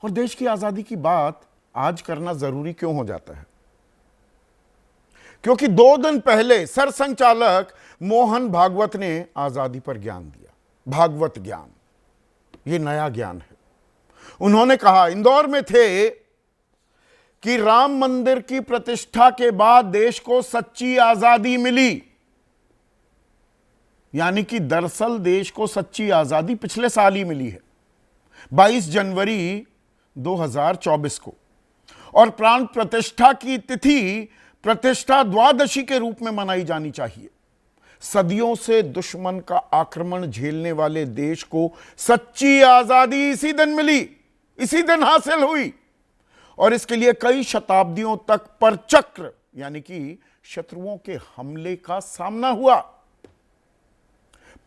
और देश की आजादी की बात आज करना जरूरी क्यों हो जाता है? क्योंकि 2 दिन पहले सरसंघचालक मोहन भागवत ने आजादी पर ज्ञान दिया। भागवत ज्ञान, यह नया ज्ञान है। उन्होंने कहा, इंदौर में थे कि राम मंदिर की प्रतिष्ठा के बाद देश को सच्ची आजादी मिली। यानी कि दरअसल देश को सच्ची आजादी पिछले साल ही मिली है, 22 जनवरी 2024 को। और प्राण प्रतिष्ठा की तिथि प्रतिष्ठा द्वादशी के रूप में मनाई जानी चाहिए। सदियों से दुश्मन का आक्रमण झेलने वाले देश को सच्ची आजादी इसी दिन मिली, इसी दिन हासिल हुई। और इसके लिए कई शताब्दियों तक परचक्र यानी कि शत्रुओं के हमले का सामना हुआ।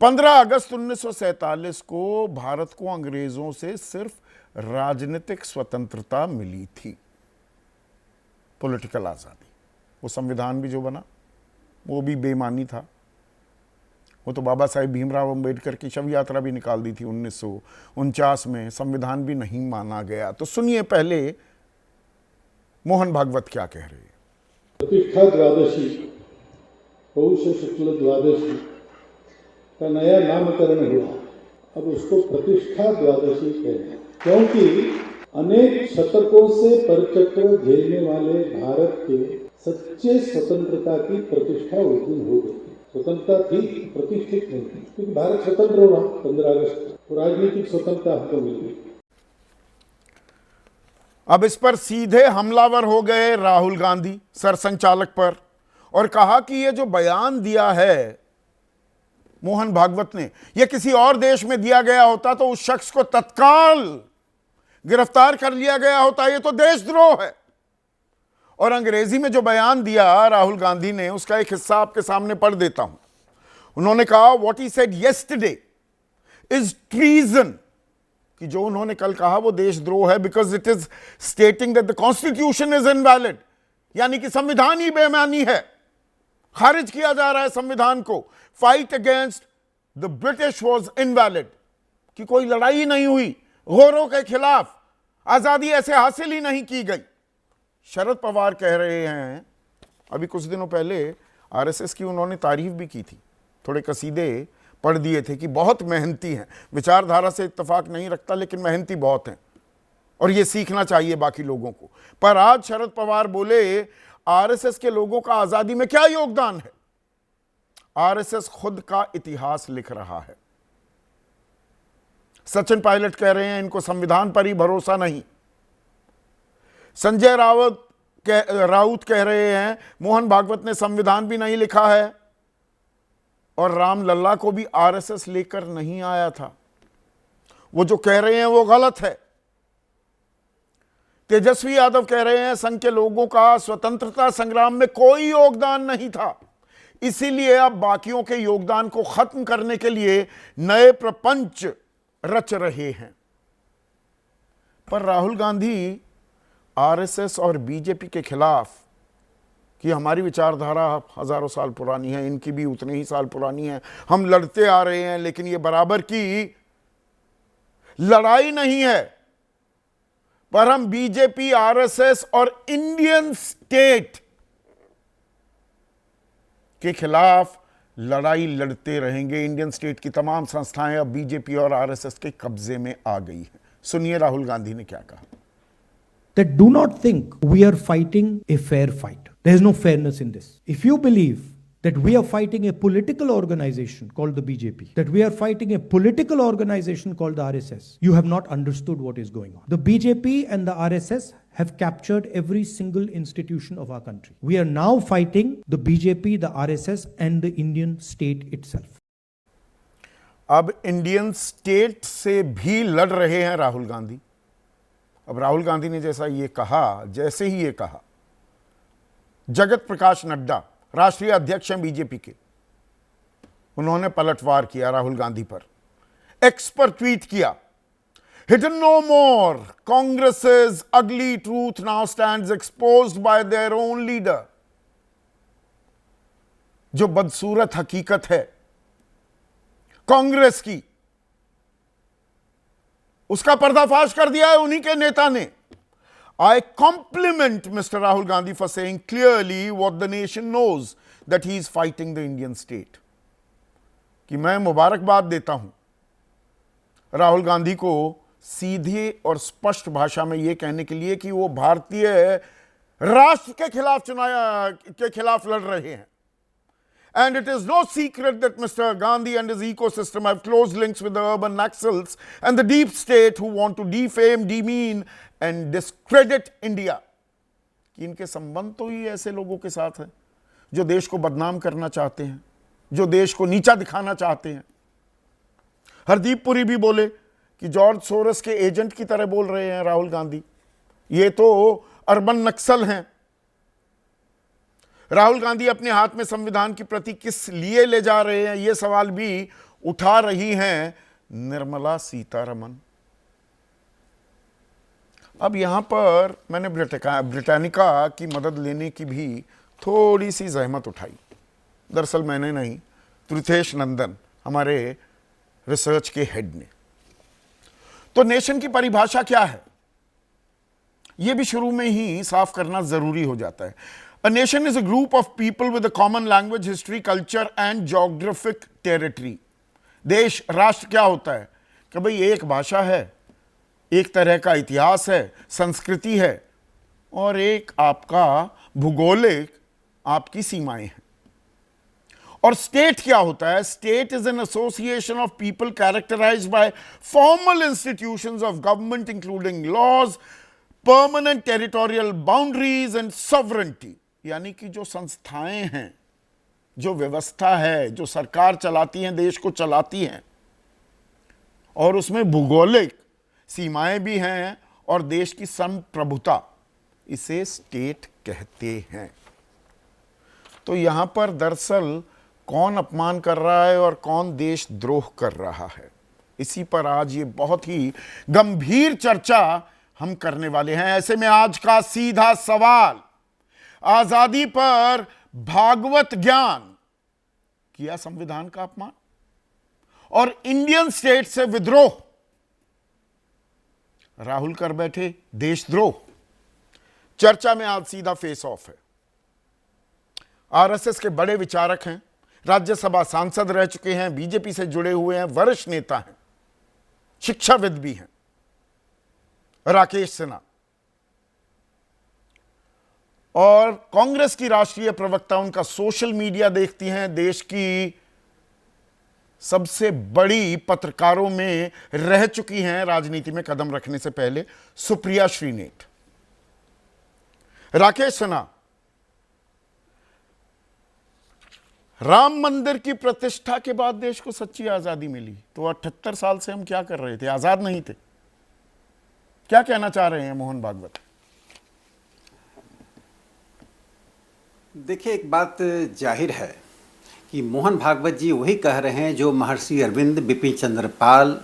15 अगस्त 1947 को भारत को अंग्रेजों से सिर्फ राजनीतिक स्वतंत्रता मिली थी, पॉलिटिकल आजादी। वो संविधान भी जो बना वो भी बेईमानी था। वो तो बाबा साहेब भीमराव अंबेडकर की शव यात्रा भी निकाल दी थी 1949 में, संविधान भी नहीं माना गया। तो सुनिए पहले मोहन भागवत क्या कह रहे हैं। प्रतिष्ठा द्वादशी, पौष शुक्ल द्वादशी का नया नामकरण हुआ। अब उसको प्रतिष्ठा द्वादशी कहते हैं, क्योंकि अनेक शतकों से परचक्र झेलने वाले भारत के सच्चे स्वतंत्रता की प्रतिष्ठा उस दिन हो गई। स्वतंत्रता थी, प्रतिष्ठित नहीं थी, क्योंकि भारत स्वतंत्र हुआ 15 अगस्त को, राजनीतिक स्वतंत्रता हमको मिल गई। अब इस पर सीधे हमलावर हो गए राहुल गांधी सरसंघचालक पर, और कहा कि यह जो बयान दिया है मोहन भागवत ने, यह किसी और देश में दिया गया होता तो उस शख्स को तत्काल गिरफ्तार कर लिया गया होता। यह तो देशद्रोह है। और अंग्रेजी में जो बयान दिया राहुल गांधी ने, उसका एक हिस्सा आपके सामने पढ़ देता हूं। उन्होंने कहा, what he said yesterday is treason, कि जो उन्होंने कल कहा वो देशद्रोह है, because it is stating that the constitution is invalid, यानी कि संविधान ही बेईमानी है, खारिज किया जा रहा है संविधान को। Fight against the British was invalid, कि कोई लड़ाई नहीं हुई गोरों के खिलाफ, आजादी ऐसे हासिल ही नहीं की गई। शरद पवार कह रहे हैं, अभी कुछ दिनों पहले आरएसएस की उन्होंने तारीफ भी की थी, थोड़े कसीदे पढ़ दिए थे कि बहुत मेहनती हैं, विचारधारा से इत्तेफाक नहीं रखता लेकिन मेहनती बहुत हैं और ये सीखना चाहिए बाकी लोगों को। पर आज शरद पवार बोले, आरएसएस के लोगों का आजादी में क्या योगदान है? आरएसएस खुद का इतिहास लिख रहा है। सचिन पायलट कह रहे हैं, इनको संविधान पर ही भरोसा नहीं। संजय राउत कह रहे हैं, मोहन भागवत ने संविधान भी नहीं लिखा है और राम लल्ला को भी आरएसएस लेकर नहीं आया था। वो जो कह रहे हैं वो गलत है। तेजस्वी यादव कह रहे हैं, संघ के लोगों का स्वतंत्रता संग्राम में कोई योगदान नहीं था, इसीलिए अब बाकियों के योगदान को खत्म करने के लिए नए प्रपंच रच रहे हैं। पर राहुल गांधी आरएसएस और बीजेपी के खिलाफ, कि हमारी विचारधारा हजारों साल पुरानी है, इनकी भी उतने ही साल पुरानी है, हम लड़ते आ रहे हैं, लेकिन ये बराबर की लड़ाई नहीं है, पर हम बीजेपी, आरएसएस और इंडियन स्टेट के खिलाफ लड़ाई लड़ते रहेंगे। इंडियन स्टेट की तमाम संस्थाएं अब बीजेपी और आरएसएस के कब्जे में आ गई हैं। सुनिए राहुल गांधी ने क्या कहा। That do not think we are fighting a fair fight. There is no fairness in this. If you believe that we are fighting a political organization called the BJP, that we are fighting a political organization called the RSS, you have not understood what is going on. The BJP and the RSS have captured every single institution of our country. We are now fighting the BJP, the RSS and the Indian state itself. अब Indian state से भी लड़ रहे हैं राहुल गांधी। अब राहुल गांधी ने जैसे ही ये कहा, जगत प्रकाश नड्डा राष्ट्रीय अध्यक्ष हैं बीजेपी के, उन्होंने पलटवार किया राहुल गांधी पर। एक्स पर ट्वीट किया, hidden no more, कांग्रेस's ugly truth now stands exposed by their own leader। जो बदसूरत हकीकत है कांग्रेस की, उसका पर्दाफाश कर दिया है उन्हीं के नेता ने। I compliment Mr. Rahul Gandhi for saying clearly what the nation knows, that he is fighting the Indian state. कि मैं मुबारकबाद देता हूं राहुल गांधी को सीधे और स्पष्ट भाषा में यह कहने के लिए कि वो भारतीय राष्ट्र के खिलाफ लड़ रहे हैं। And it is no secret that Mr. Gandhi and his ecosystem have close links with the urban Naxals and the deep state who want to defame, demean and discredit India. कि इनके संबंध तो ही ऐसे लोगों के साथ हैं जो देश को बदनाम करना चाहते हैं, जो देश को नीचा दिखाना चाहते हैं। हरदीप पुरी भी बोले कि जॉर्ज सोरस के एजेंट की तरह बोल रहे हैं राहुल गांधी, ये तो अर्बन नक्सल हैं। राहुल गांधी अपने हाथ में संविधान की प्रति किस लिए ले जा रहे हैं, यह सवाल भी उठा रही हैं निर्मला सीतारमण। अब यहां पर मैंने ब्रिटानिका की मदद लेने की भी थोड़ी सी जहमत उठाई। दरअसल मैंने नहीं, त्रिथेश नंदन हमारे रिसर्च के हेड ने। तो नेशन की परिभाषा क्या है, यह भी शुरू में ही साफ करना जरूरी हो जाता है। A nation is a group of people with a common language, history, culture and geographic territory. देश, राष्ट्र क्या होता है कि भाई एक भाषा है, एक तरह का इतिहास है, संस्कृति है और एक आपका भूगोलिक आपकी सीमाएं हैं। और स्टेट क्या होता है? State is an association of people characterised by formal institutions of government including laws, permanent territorial boundaries and sovereignty. यानी कि जो संस्थाएं हैं, जो व्यवस्था है, जो सरकार चलाती हैं, देश को चलाती हैं, और उसमें भूगोलिक सीमाएं भी हैं और देश की संप्रभुता, इसे स्टेट कहते हैं। तो यहां पर दरअसल कौन अपमान कर रहा है और कौन देशद्रोह कर रहा है, इसी पर आज ये बहुत ही गंभीर चर्चा हम करने वाले हैं। ऐसे में आज का सीधा सवाल, आजादी पर भागवत ज्ञान, किया संविधान का अपमान, और इंडियन स्टेट से विद्रोह, राहुल कर बैठे देशद्रोह। चर्चा में आज सीधा फेस ऑफ है। आरएसएस के बड़े विचारक हैं, राज्यसभा सांसद रह चुके हैं, बीजेपी से जुड़े हुए हैं, वरिष्ठ नेता हैं, शिक्षाविद भी हैं, राकेश सिन्हा, और कांग्रेस की राष्ट्रीय प्रवक्ता उनका सोशल मीडिया देखती हैं, देश की सबसे बड़ी पत्रकारों में रह चुकी हैं राजनीति में कदम रखने से पहले, सुप्रिया श्रीनेट। राकेश सिन्हा, राम मंदिर की प्रतिष्ठा के बाद देश को सच्ची आजादी मिली, तो 78 साल से हम क्या कर रहे थे? आजाद नहीं थे। क्या कहना चाह रहे हैं मोहन भागवत? देखिए, एक बात जाहिर है कि मोहन भागवत जी वही कह रहे हैं जो महर्षि अरविंद, बिपिन चंद्र पाल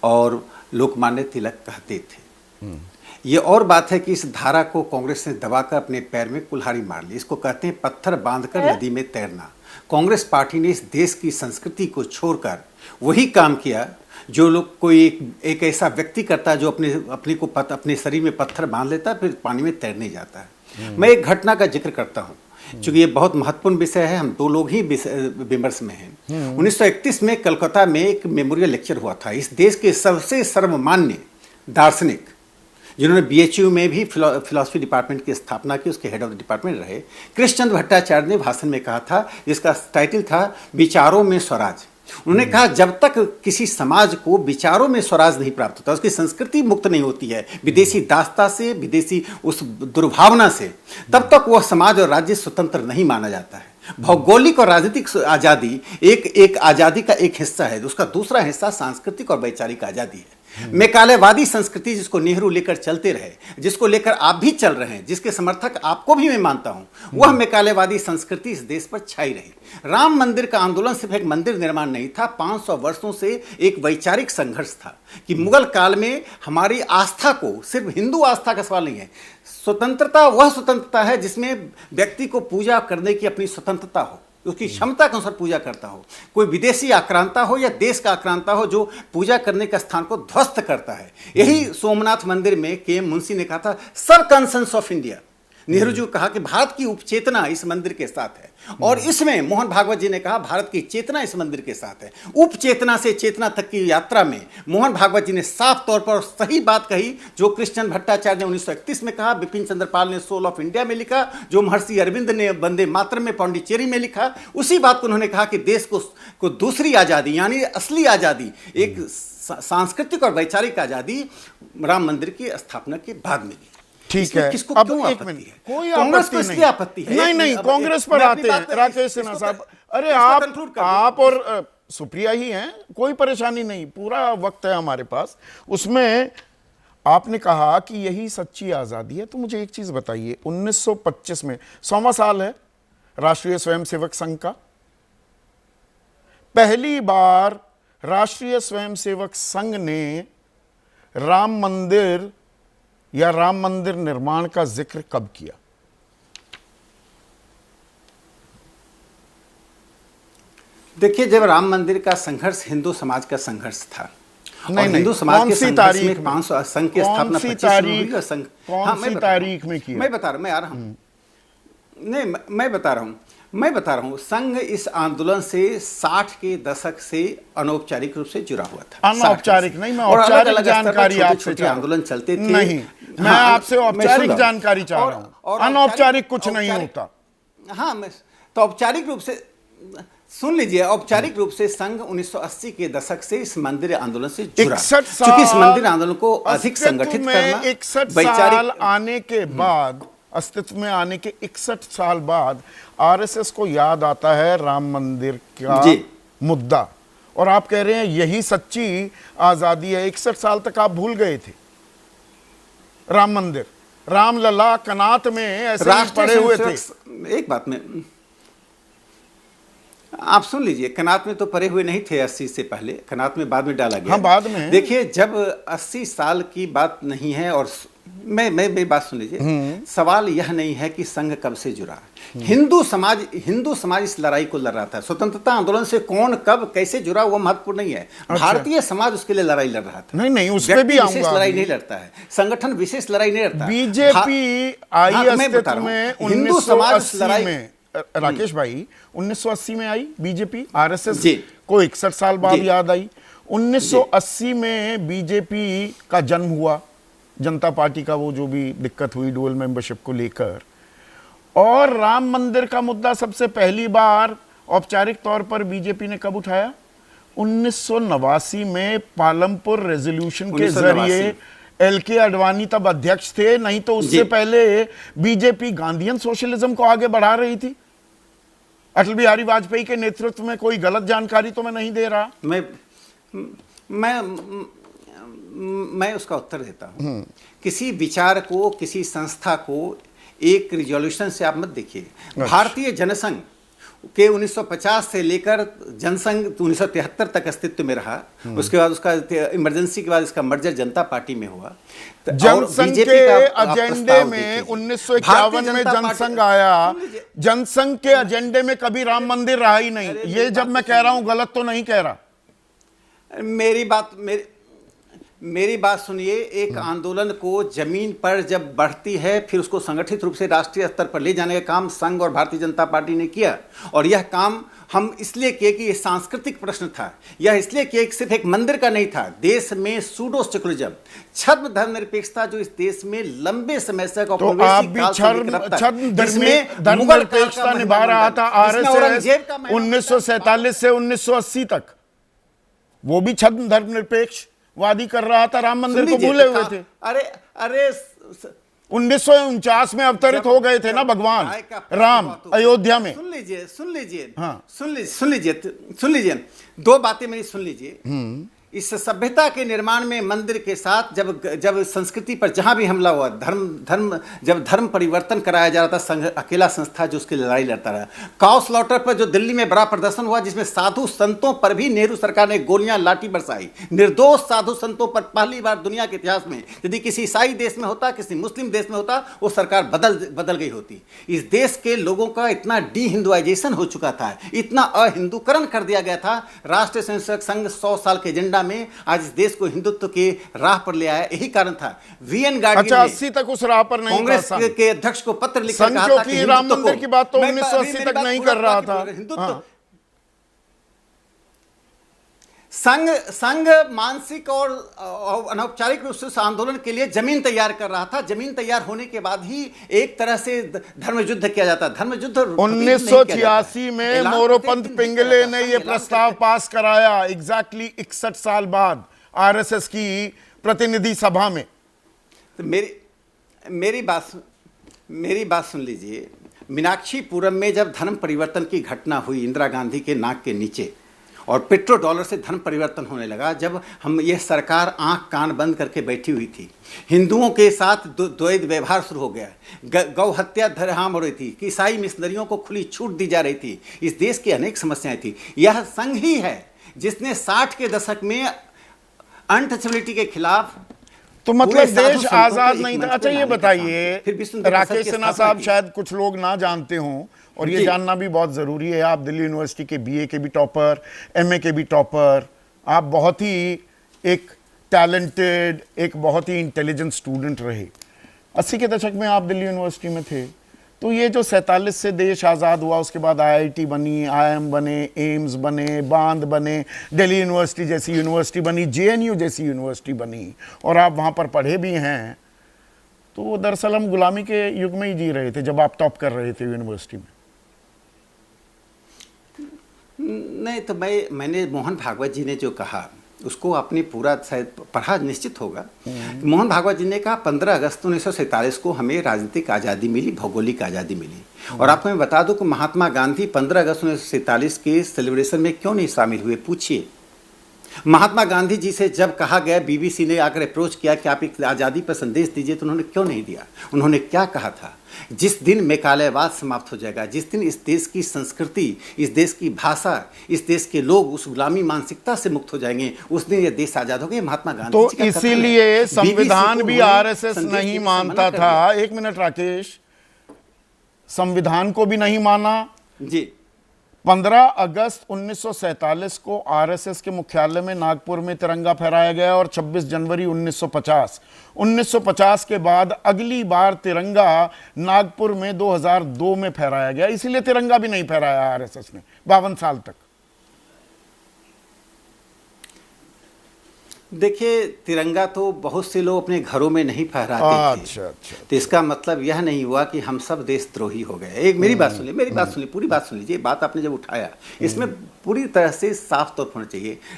और लोकमान्य तिलक कहते थे। ये और बात है कि इस धारा को कांग्रेस ने दबाकर अपने पैर में कुल्हाड़ी मार ली। इसको कहते हैं पत्थर बांधकर नदी में तैरना। कांग्रेस पार्टी ने इस देश की संस्कृति को छोड़कर वही काम किया जो लोग कोई एक ऐसा व्यक्ति करता है जो अपने शरीर में पत्थर बांध लेता है, फिर पानी में तैरने जाता है। मैं एक घटना का जिक्र करता हूँ क्योंकि ये बहुत महत्वपूर्ण विषय है, हम दो लोग ही विमर्श में हैं। 1931 में कलकत्ता में एक मेमोरियल लेक्चर हुआ था। इस देश के सबसे सर्वमान्य दार्शनिक, जिन्होंने बीएचयू में भी फिलॉसफी डिपार्टमेंट की स्थापना की, उसके हेड ऑफ द डिपार्टमेंट रहे, कृष्णचंद्र भट्टाचार्य ने भाषण में कहा था, जिसका टाइटल था विचारों में स्वराज। उन्होंने कहा जब तक किसी समाज को विचारों में स्वराज नहीं प्राप्त होता, उसकी संस्कृति मुक्त नहीं होती है विदेशी दास्ता से, विदेशी उस दुर्भावना से, तब तक वह समाज और राज्य स्वतंत्र नहीं माना जाता है। भौगोलिक और राजनीतिक आज़ादी एक आज़ादी का एक हिस्सा है, उसका दूसरा हिस्सा सांस्कृतिक और वैचारिक आज़ादी है। मैकालेवादी संस्कृति जिसको नेहरू लेकर चलते रहे, जिसको लेकर आप भी चल रहे हैं, जिसके समर्थक आपको भी मैं मानता हूं, वह मैकालेवादी संस्कृति इस देश पर छाई रही। राम मंदिर का आंदोलन सिर्फ एक मंदिर निर्माण नहीं था, 500 वर्षों से एक वैचारिक संघर्ष था कि मुगल काल में हमारी आस्था को, सिर्फ हिंदू आस्था का सवाल नहीं है, स्वतंत्रता वह स्वतंत्रता है जिसमें व्यक्ति को पूजा करने की अपनी स्वतंत्रता हो, उसकी क्षमता के अनुसार पूजा करता हो, कोई विदेशी आक्रांता हो या देश का आक्रांता हो जो पूजा करने का स्थान को ध्वस्त करता है। यही सोमनाथ मंदिर में के.एम. मुंशी ने कहा था, सब conscience of India. Nehru ji को कहा कि भारत की उपचेतना इस मंदिर के साथ है, और इसमें मोहन भागवत जी ने कहा भारत की चेतना इस मंदिर के साथ है। उपचेतना से चेतना तक की यात्रा में मोहन भागवत जी ने साफ तौर पर सही बात कही, जो कृष्ण भट्टाचार्य ने 1931 में कहा, बिपिन चंद्र पाल ने सोल ऑफ इंडिया में लिखा, जो महर्षि अरविंद ने वंदे मातरम में पांडिचेरी में लिखा। उसी बात को उन्होंने कहा कि देश को दूसरी आज़ादी यानी असली आज़ादी, एक सांस्कृतिक और वैचारिक आज़ादी राम मंदिर की स्थापना के बाद मिली। ठीक है, किसको अब क्यों एक आपत्ति मिनट, है? कोई कांग्रेस को आपत्ति इसलिए आपत्ति है। नहीं नहीं, कांग्रेस पर आते हैं राकेश सिन्हा साहब। अरे आप और सुप्रिया ही हैं, कोई परेशानी नहीं, पूरा वक्त है हमारे पास। उसमें आपने कहा कि यही सच्ची आजादी है, तो मुझे एक चीज बताइए, 1925 में 100वां साल है राष्ट्रीय स्वयंसेवक संघ का। पहली बार राष्ट्रीय स्वयंसेवक संघ ने राम मंदिर या राम मंदिर निर्माण का जिक्र कब किया? देखिए, जब राम मंदिर का संघर्ष हिंदू समाज का संघर्ष था, नहीं, और हिंदू नहीं, समाज कौन के सी संघर्ष तारीख में में? 500 संघ की कौन स्थापना सी 25 में हुई तारीख? और संघ कौन हाँ, सी तारीख में किया? मैं बता रहा हूं, मैं आ रहा हूं। नहीं, मैं बता रहा हूं, संघ इस आंदोलन से 60 के दशक से अनौपचारिक रूप से जुड़ा हुआ था। अनौपचारिक नहीं, मैं और औपचारिक अलग-अलग स्तर पर जानकारी आपसे छोटे-छोटे चाह आंदोलन चलते थे। नहीं, मैं हाँ, आपसे मैं औपचारिक सुन रहा हूं। जानकारी चाह रहा हूं, अनौपचारिक कुछ नहीं होता। हाँ, मैं तो औपचारिक रूप से सुन लीजिए, औपचारिक रूप से संघ 1980 के दशक से इस मंदिर आंदोलन से जुड़ा, 61 साल, क्योंकि इस मंदिर आंदोलन को अधिक संगठित करना, 61 साल आने के बाद, अस्तित्व में आने के 61 साल बाद आरएसएस को याद आता है राम मंदिर का मुद्दा, और आप कह रहे हैं यही सच्ची आजादी है। 61 साल तक आप भूल गए थे राम मंदिर, रामलला कनात में ऐसे ही पड़े हुए थे। एक बात में आप सुन लीजिए, कनात में तो पड़े हुए नहीं थे 80 से पहले, कनात में बाद में डाला गया। हाँ, बाद में। देखिए, जब 80 साल की बात नहीं है, और मैं मेरी बात सुन लीजिए, सवाल यह नहीं है कि संघ कब से जुड़ा। हिंदू समाज इस लड़ाई को लड़ रहा था। स्वतंत्रता आंदोलन से कौन कब कैसे जुड़ा वो महत्वपूर्ण नहीं है। भारतीय समाज उसके लिए लड़ाई लड़ रहा था। नहीं, उस पे भी विशेष लड़ाई नहीं लड़ता है, संगठन विशेष लड़ाई नहीं लड़ता। बीजेपी आई अस्तित्व में हिंदू समाज 1980 में, राकेश भाई 1980 में आई बीजेपी, आरएसएस को 61 साल बाद याद आई। 1980 में बीजेपी का जन्म हुआ, जनता पार्टी का वो जो भी दिक्कत हुई डुअल मेंबरशिप को लेकर, और राम मंदिर का मुद्दा सबसे पहली बार औपचारिक तौर पर बीजेपी ने कब उठाया? 1989 में पालमपुर रेजोल्यूशन के जरिए। एल.के. आडवाणी तब अध्यक्ष थे, नहीं तो उससे पहले बीजेपी गांधीयन सोशलिज्म को आगे बढ़ा रही थी। अटल बिहारी वाजपेयी के नेतृत्व में, कोई गलत जानकारी तो मैं नहीं दे रहा। मैं उसका उत्तर देता हूं। किसी विचार को, किसी संस्था को एक रिजोल्यूशन से आप मत देखिए। भारतीय जनसंघ के 1950 से लेकर जनसंघ 1973 तक अस्तित्व में रहा। उसके बाद उसका इमरजेंसी के बाद इसका मर्जर जनता पार्टी में हुआ। जनसंघ के एजेंडे में 1951 में जनसंघ आया, जनसंघ के एजेंडे में कभी राम मंदिर रहा ही नहीं। ये जब मैं कह रहा हूं गलत तो नहीं कह रहा। मेरी बात सुनिए। एक आंदोलन को जमीन पर जब बढ़ती है, फिर उसको संगठित रूप से राष्ट्रीय स्तर पर ले जाने का काम संघ और भारतीय जनता पार्टी ने किया। और यह काम हम इसलिए किए कि यह सांस्कृतिक प्रश्न था, यह इसलिए किए कि सिर्फ एक मंदिर का नहीं था। देश में सूडो सेकुलरिज्म, छद्म धर्मनिरपेक्षता जो इस देश में लंबे समय से तो आप भी छद्म धर्मनिरपेक्षता निभा रहा था आरएसएस 1947 से 1980 तक, वो भी छद्म धर्मनिरपेक्ष वादी कर रहा था, राम मंदिर को भूले हुए थे। अरे 1949 में अवतरित हो गए थे ना भगवान राम अयोध्या में। सुन लीजिए 2 बातें मेरी सुन लीजिए। इस सभ्यता के निर्माण में मंदिर के साथ जब संस्कृति पर जहां भी हमला हुआ, जब धर्म परिवर्तन कराया जा रहा था, संघ अकेला संस्था जो उसकी लड़ाई लड़ता रहा। काउ स्लॉटर पर जो दिल्ली में बड़ा प्रदर्शन हुआ, जिसमें साधु संतों पर भी नेहरू सरकार ने गोलियां लाठी बरसाई, निर्दोष साधु संतों पर पहली बार दुनिया के इतिहास में। यदि किसी ईसाई देश में होता, किसी मुस्लिम देश में होता, वो सरकार बदल गई होती। इस देश के लोगों का इतना डी हिंदुआइजेशन हो चुका था, इतना अहिंदुकरण कर दिया गया था। राष्ट्रीय स्वयंसेवक संघ 100 साल के एजेंडा में आज इस देश को हिंदुत्व के राह पर ले आया। यही कारण था वीएन गार्गी अच्छा, 80 तक उस राह पर नहीं कांग्रेस था। के अध्यक्ष को पत्र लिखकर कहा था कि राम मंदिर की बात तो 1980 तक नहीं कर रहा था। हिंदुत्व संघ मानसिक और अनौपचारिक रूप से उस आंदोलन के लिए जमीन तैयार कर रहा था। जमीन तैयार होने के बाद ही एक तरह से धर्म युद्ध किया जाता। धर्म युद्ध 1986 में मोरोपंत पिंगले ने यह प्रस्ताव पास कराया, एग्जैक्टली 61 साल बाद आरएसएस की प्रतिनिधि सभा में। तो मेरी बात सुन लीजिए। मीनाक्षीपुरम में जब धर्म परिवर्तन की घटना हुई इंदिरा गांधी के नाक के नीचे, और पेट्रो डॉलर से धर्म परिवर्तन होने लगा, जब हम ये सरकार आंख कान बंद करके बैठी हुई थी, हिंदुओं के साथ द्वैध व्यवहार शुरू हो गया, गौ हत्या धरआम हो रही थी, कि ईसाई मिशनरियों को खुली छूट दी जा रही थी, इस देश की अनेक समस्याएं थी। यह संघ ही है जिसने 60 के दशक में अनटचेबिलिटी के खिलाफ, तो मतलब देश आजाद नहीं था। अच्छा, ये बताइए, राकेश सिन्हा साहब, शायद कुछ लोग ना जानते हों और ये जानना भी बहुत ज़रूरी है, आप दिल्ली यूनिवर्सिटी के बीए के भी टॉपर, एमए के भी टॉपर, आप बहुत ही एक टैलेंटेड, एक बहुत ही इंटेलिजेंट स्टूडेंट रहे। 80 के दशक में आप दिल्ली यूनिवर्सिटी में थे, तो ये जो 47 से देश आज़ाद हुआ, उसके बाद आईआईटी बनी, आईआईएम बने, एम्स बने, बांध बने, दिल्ली यूनिवर्सिटी जैसी यूनिवर्सिटी बनी, जेएनयू जैसी यूनिवर्सिटी बनी, और आप वहाँ पर पढ़े भी हैं, तो दरअसल हम गुलामी के युग में ही जी रहे थे जब आप टॉप कर रहे थे यूनिवर्सिटी में। नहीं, तो मैंने मोहन भागवत जी ने जो कहा उसको आपने पूरा शायद पढ़ा, निश्चित होगा। मोहन भागवत जी ने कहा 15 अगस्त 1947 को हमें राजनीतिक आज़ादी मिली, भौगोलिक आज़ादी मिली। और आपको मैं बता दूं कि महात्मा गांधी 15 अगस्त 1947 के सेलिब्रेशन में क्यों नहीं शामिल हुए, पूछिए। महात्मा गांधी जी से जब कहा गया, बीबीसी ने आकर अप्रोच किया कि आप एक आज़ादी पर संदेश दीजिए, तो उन्होंने क्यों नहीं दिया? उन्होंने क्या कहा था? जिस दिन मेकालेवाद समाप्त हो जाएगा, जिस दिन इस देश की संस्कृति, इस देश की भाषा, इस देश के लोग उस गुलामी मानसिकता से मुक्त हो जाएंगे, उस दिन ये देश आजाद हो गया। महात्मा गांधी तो जी का इसीलिए संविधान भी आरएसएस नहीं मानता था। एक मिनट राकेश, संविधान को भी नहीं माना जी। 15 अगस्त 1947 को आरएसएस के मुख्यालय में नागपुर में तिरंगा फहराया गया, और 26 जनवरी 1950 के बाद अगली बार तिरंगा नागपुर में 2002 में फहराया गया। इसीलिए तिरंगा भी नहीं फहराया आरएसएस ने 52 साल तक। देखिए, तिरंगा तो बहुत से लोग अपने घरों में नहीं फहराते थे। अच्छा। तो इसका मतलब यह नहीं हुआ कि हम सब देशद्रोही हो गए। एक मेरी बात सुनिए, पूरी बात सुन लीजिए। बात आपने जब उठाया, इसमें पूरी तरह से साफ तौर पर होना चाहिए।